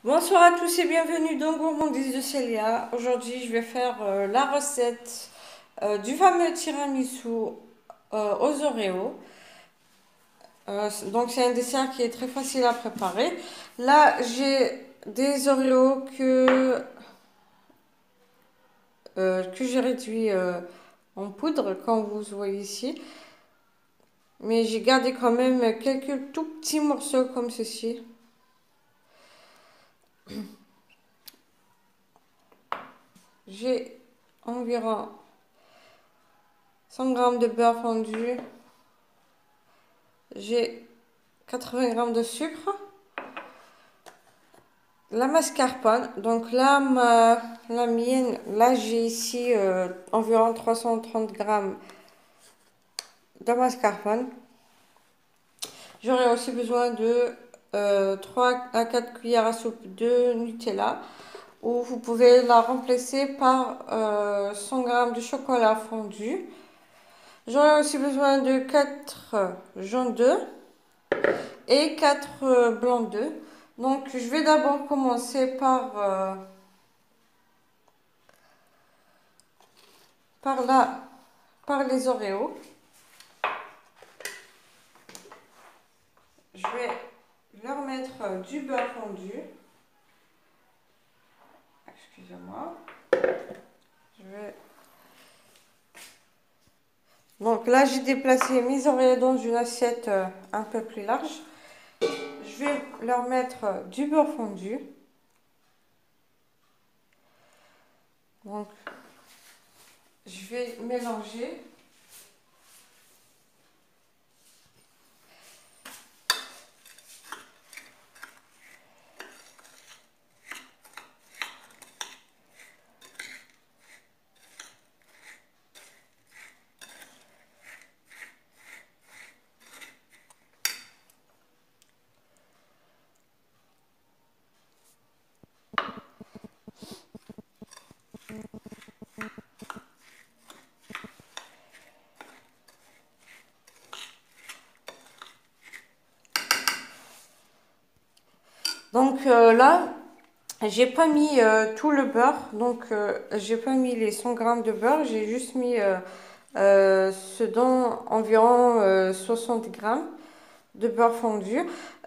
Bonsoir à tous et bienvenue dans Gourmandise de Célia. Aujourd'hui, je vais faire la recette du fameux tiramisu aux Oreos. Donc, c'est un dessert qui est très facile à préparer. Là, j'ai des Oreos que j'ai réduits en poudre, comme vous voyez ici. Mais j'ai gardé quand même quelques tout petits morceaux comme ceci. J'ai environ 100 g de beurre fondu. J'ai 80 g de sucre. La mascarpone, donc là, la mienne, là j'ai ici environ 330 grammes de mascarpone. J'aurai aussi besoin de 3 à 4 cuillères à soupe de Nutella, ou vous pouvez la remplacer par 100 grammes de chocolat fondu. J'aurai aussi besoin de 4 jaunes d'œufs et 4 blancs d'œufs. Donc je vais d'abord commencer par, la, par les Oreos. Je vais leur mettre du beurre fondu. Excusez-moi. Je vais... Donc là, j'ai déplacé mes Oreos dans une assiette un peu plus large. Je vais leur mettre du beurre fondu. Donc, je vais mélanger. Donc là, j'ai pas mis tout le beurre. Donc, j'ai pas mis les 100 grammes de beurre. J'ai juste mis ce dont environ 60 grammes de beurre fondu,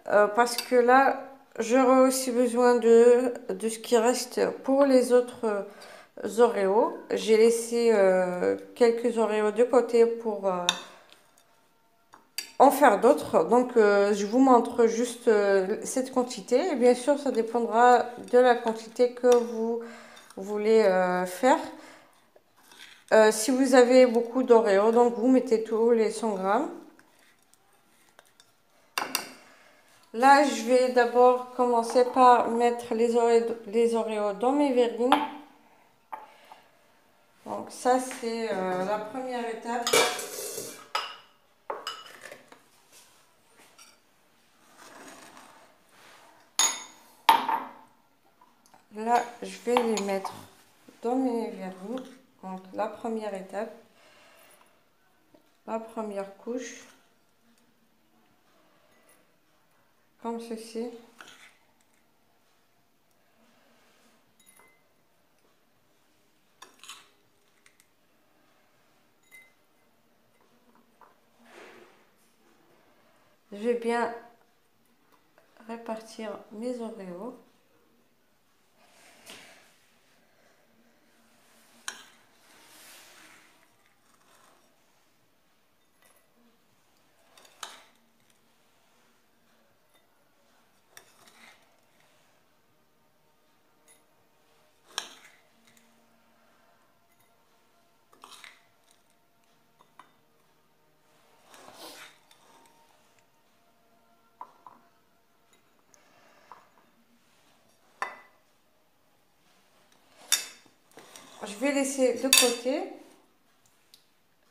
parce que là j'aurai aussi besoin de ce qui reste pour les autres Oreos. J'ai laissé quelques Oreos de côté pour en faire d'autres, donc je vous montre juste cette quantité, et bien sûr ça dépendra de la quantité que vous voulez faire. Si vous avez beaucoup d'Oreos, donc vous mettez tous les 100 grammes. Là, je vais d'abord commencer par mettre les Oreos dans mes verrines. Donc ça, c'est la première étape. Là, je vais les mettre dans mes verrines. Donc la première étape, la première couche, comme ceci. Je vais bien répartir mes Oreos. Je vais laisser de côté.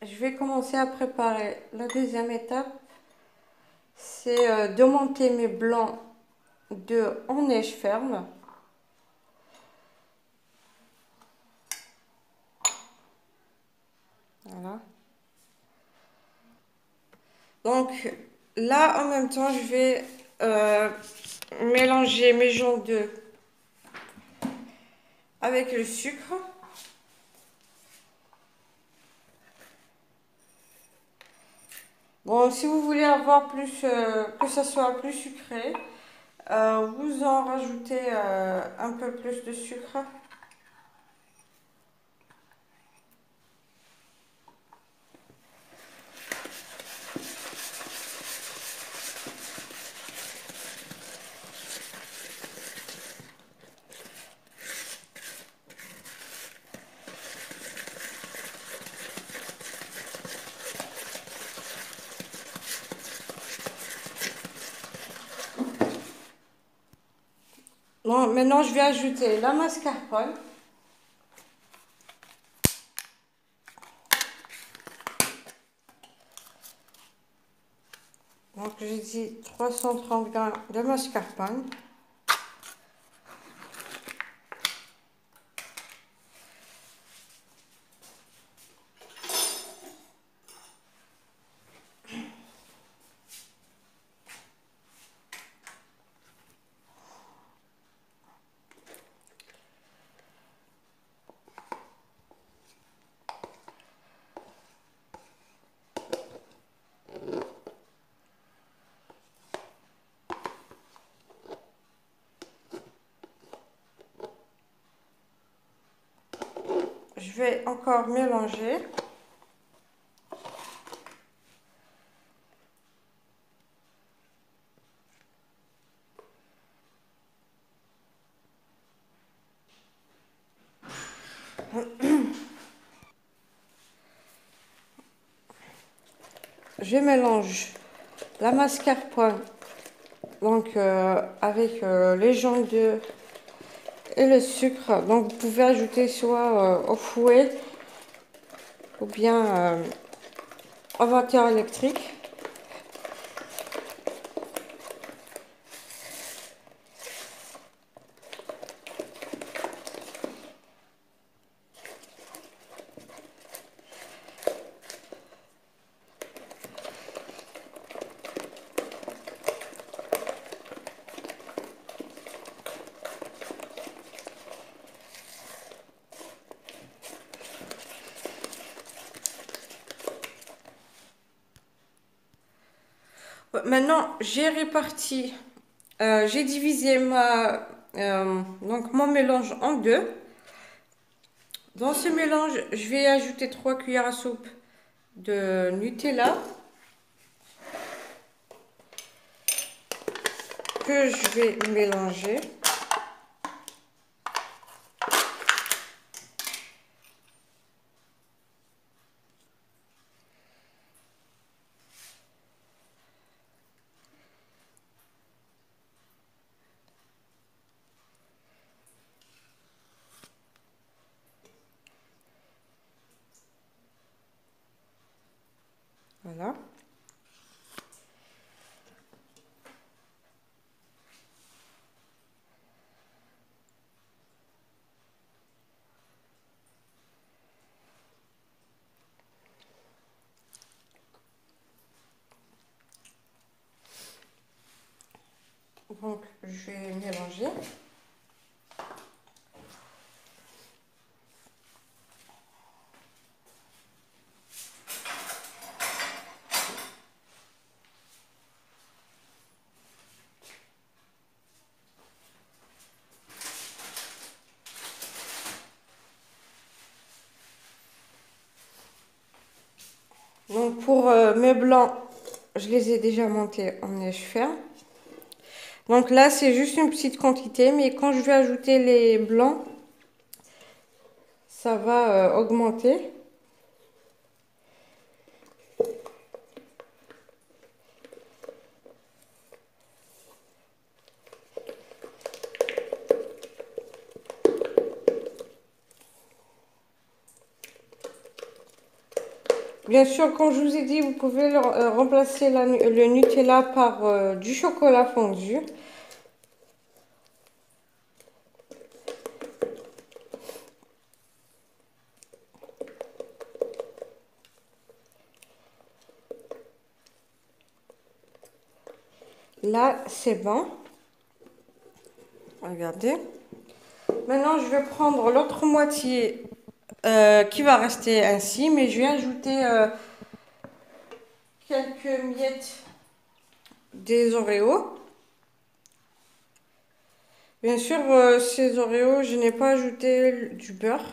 Je vais commencer à préparer la deuxième étape. C'est de monter mes blancs d'œufs en neige ferme. Voilà. Donc là, en même temps, je vais mélanger mes jaunes d'œufs avec le sucre. Bon, si vous voulez avoir plus, que ça soit plus sucré, vous en rajoutez un peu plus de sucre. Bon, maintenant, je vais ajouter la mascarpone. Donc, j'ai dit 330 grammes de mascarpone. Je vais encore mélanger. Je mélange la mascarpone donc avec les jaunes d'œufs et le sucre. Donc vous pouvez ajouter soit au fouet ou bien au batteur électrique. Maintenant, j'ai réparti, j'ai divisé donc mon mélange en deux. Dans ce mélange, je vais ajouter 3 cuillères à soupe de Nutella que je vais mélanger. Voilà. Donc, je vais mélanger. Donc, pour mes blancs, je les ai déjà montés en neige ferme. Donc là, c'est juste une petite quantité, mais quand je vais ajouter les blancs, ça va augmenter. Bien sûr, comme je vous ai dit, vous pouvez remplacer le Nutella par du chocolat fondu. Là, c'est bon. Regardez. Maintenant, je vais prendre l'autre moitié qui va rester ainsi, mais je vais ajouter quelques miettes des Oreos. Bien sûr, ces Oreos, je n'ai pas ajouté du beurre.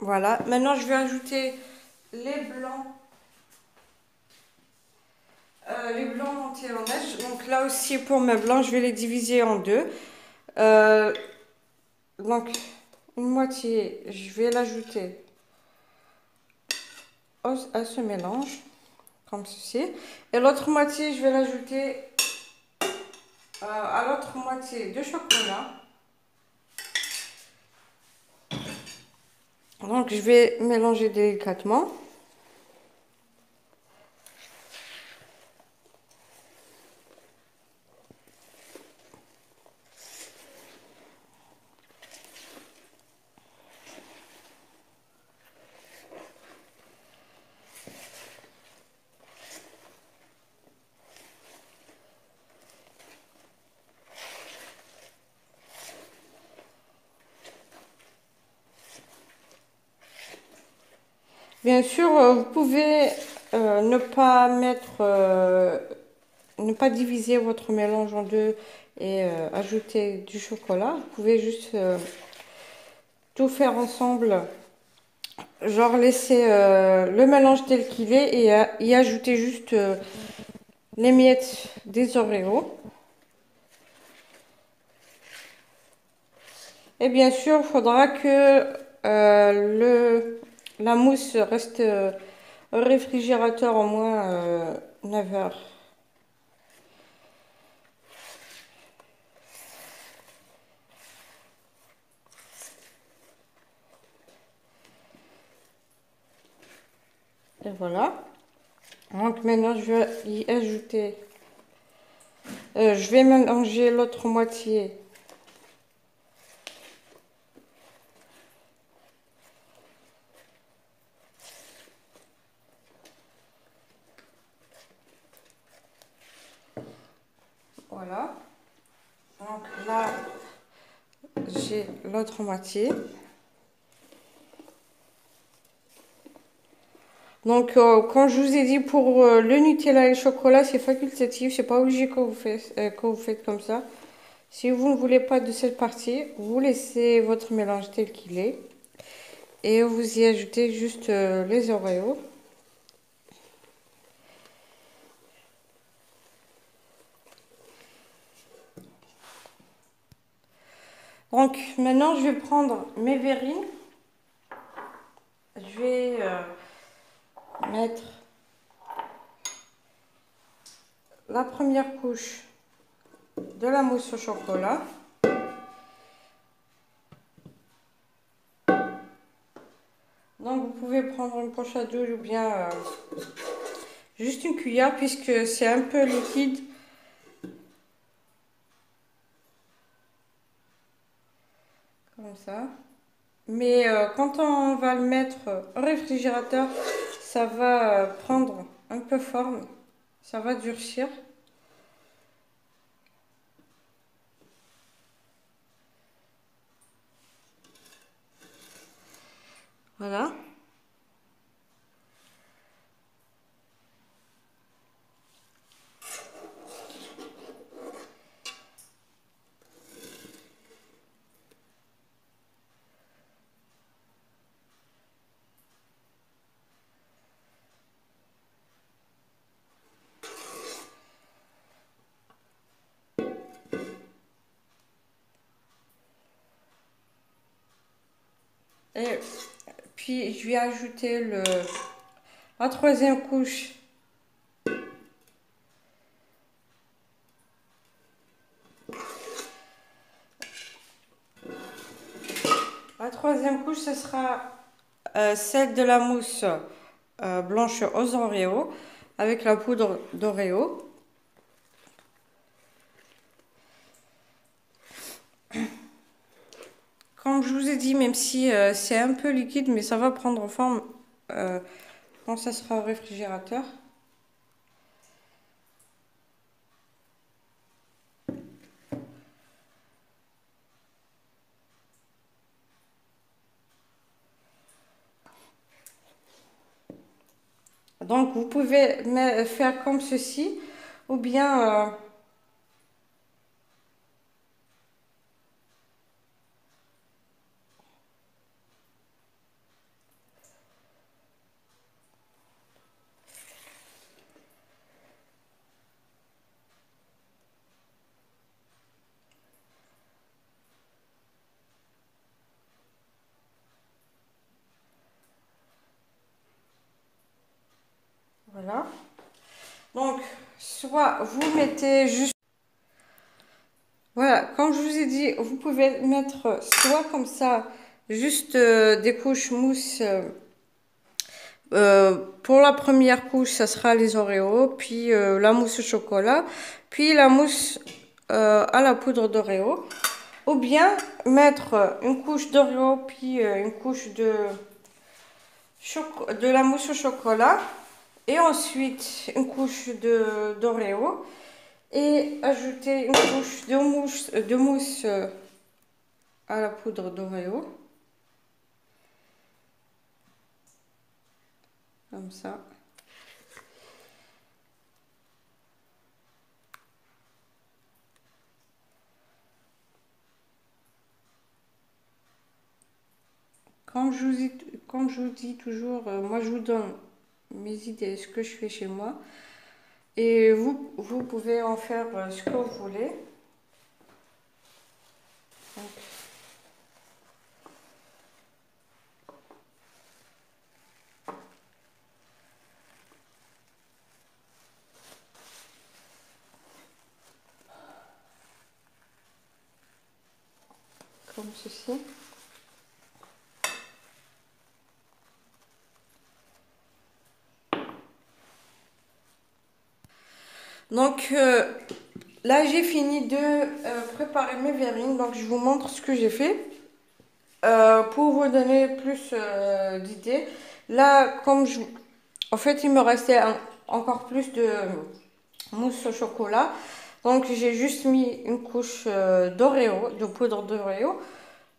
Voilà. Maintenant, je vais ajouter les blancs. Les blancs montés en neige. Donc là aussi, pour mes blancs, je vais les diviser en deux. Euh, donc, une moitié, je vais l'ajouter à ce mélange, comme ceci. Et l'autre moitié, je vais l'ajouter à l'autre moitié de chocolat. Donc, je vais mélanger délicatement. Bien sûr, vous pouvez ne pas ne pas diviser votre mélange en deux et ajouter du chocolat. Vous pouvez juste tout faire ensemble, genre laisser le mélange tel qu'il est et y ajouter juste les miettes des Oreos. Et bien sûr, il faudra que la mousse reste au réfrigérateur au moins 9 heures. Et voilà. Donc maintenant, je vais y ajouter, je vais mélanger l'autre moitié. Voilà. Donc là, j'ai l'autre moitié. Donc, quand je vous ai dit pour le Nutella et le chocolat, c'est facultatif, c'est pas obligé que vous faites comme ça. Si vous ne voulez pas de cette partie, vous laissez votre mélange tel qu'il est et vous y ajoutez juste les Oreos. Donc, maintenant, je vais prendre mes verrines. Je vais mettre la première couche de la mousse au chocolat. Donc vous pouvez prendre une poche à douille ou bien juste une cuillère puisque c'est un peu liquide. Comme ça. Mais quand on va le mettre au réfrigérateur, ça va prendre un peu forme. Ça va durcir. Voilà. Et Puis je vais ajouter la troisième couche. La troisième couche, ce sera celle de la mousse blanche aux Oreos avec la poudre d'Oreo. Comme je vous ai dit, même si c'est un peu liquide, mais ça va prendre forme quand ça sera au réfrigérateur. Donc vous pouvez faire comme ceci, ou bien voilà. Donc soit vous mettez juste, voilà, comme je vous ai dit, vous pouvez mettre soit comme ça, juste des couches mousse. Pour la première couche, ça sera les Oreos, puis la mousse au chocolat, puis la mousse à la poudre d'Oreo. Ou bien mettre une couche d'Oreo, puis une couche de la mousse au chocolat. Et ensuite une couche d'Oreo. Et ajouter une couche de mousse à la poudre d'Oreo. Comme ça. Comme je vous dis toujours, moi je vous donne mes idées, ce que je fais chez moi. Et vous pouvez en faire ce que vous voulez. Donc, comme ceci. Donc là j'ai fini de préparer mes verrines, donc je vous montre ce que j'ai fait pour vous donner plus d'idées. Là en fait il me restait encore plus de mousse au chocolat, donc j'ai juste mis une couche d'Oreo, de poudre d'Oreo,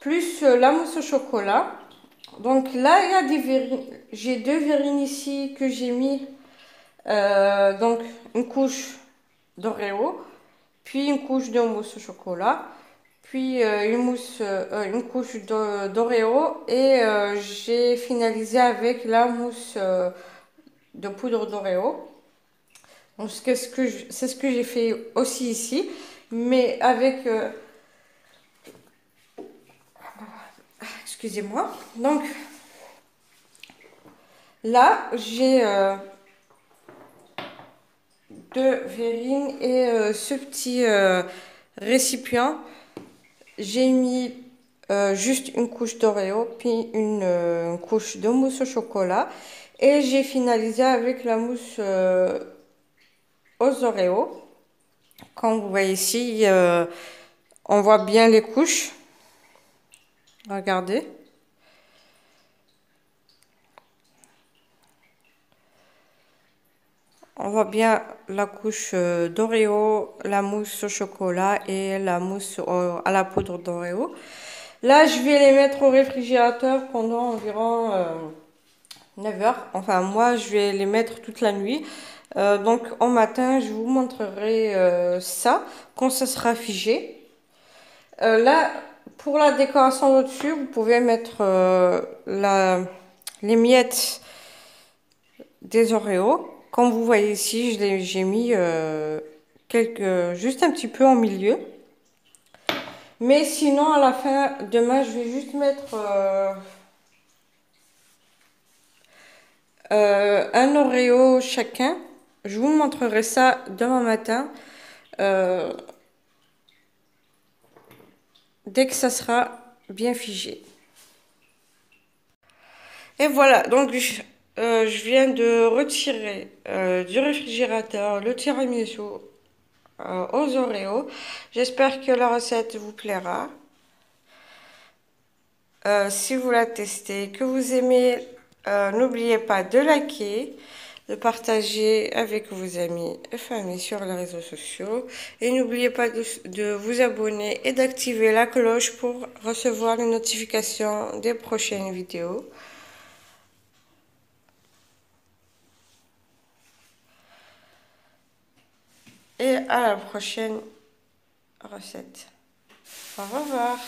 plus la mousse au chocolat. Donc là il y a des verrines, j'ai deux verrines ici que j'ai mis donc une couche d'Oreo, puis une couche de mousse au chocolat, puis une couche d'Oreo et j'ai finalisé avec la mousse de poudre d'Oreo. Donc c'est ce que j'ai fait aussi ici, mais avec excusez-moi. Donc là j'ai deux verrines et ce petit récipient. J'ai mis juste une couche d'Oreo, puis une couche de mousse au chocolat. Et j'ai finalisé avec la mousse aux Oreos. Comme vous voyez ici, on voit bien les couches. Regardez. On voit bien la couche d'Oreo, la mousse au chocolat et la mousse à la poudre d'Oreo. Là, je vais les mettre au réfrigérateur pendant environ 9 heures. Enfin, moi, je vais les mettre toute la nuit. Donc, en matin, je vous montrerai ça quand ça sera figé. Là, pour la décoration au-dessus, vous pouvez mettre les miettes des Oreos. Comme vous voyez ici, j'ai mis juste un petit peu en milieu. Mais sinon, à la fin, demain, je vais juste mettre un Oreo chacun. Je vous montrerai ça demain matin, euh, dès que ça sera bien figé. Et voilà, donc je viens de retirer du réfrigérateur le tiramisu aux Oreos. J'espère que la recette vous plaira. Si vous la testez, que vous aimez, n'oubliez pas de liker, de partager avec vos amis et familles sur les réseaux sociaux. Et n'oubliez pas de vous abonner et d'activer la cloche pour recevoir les notifications des prochaines vidéos. Et à la prochaine recette. Au revoir.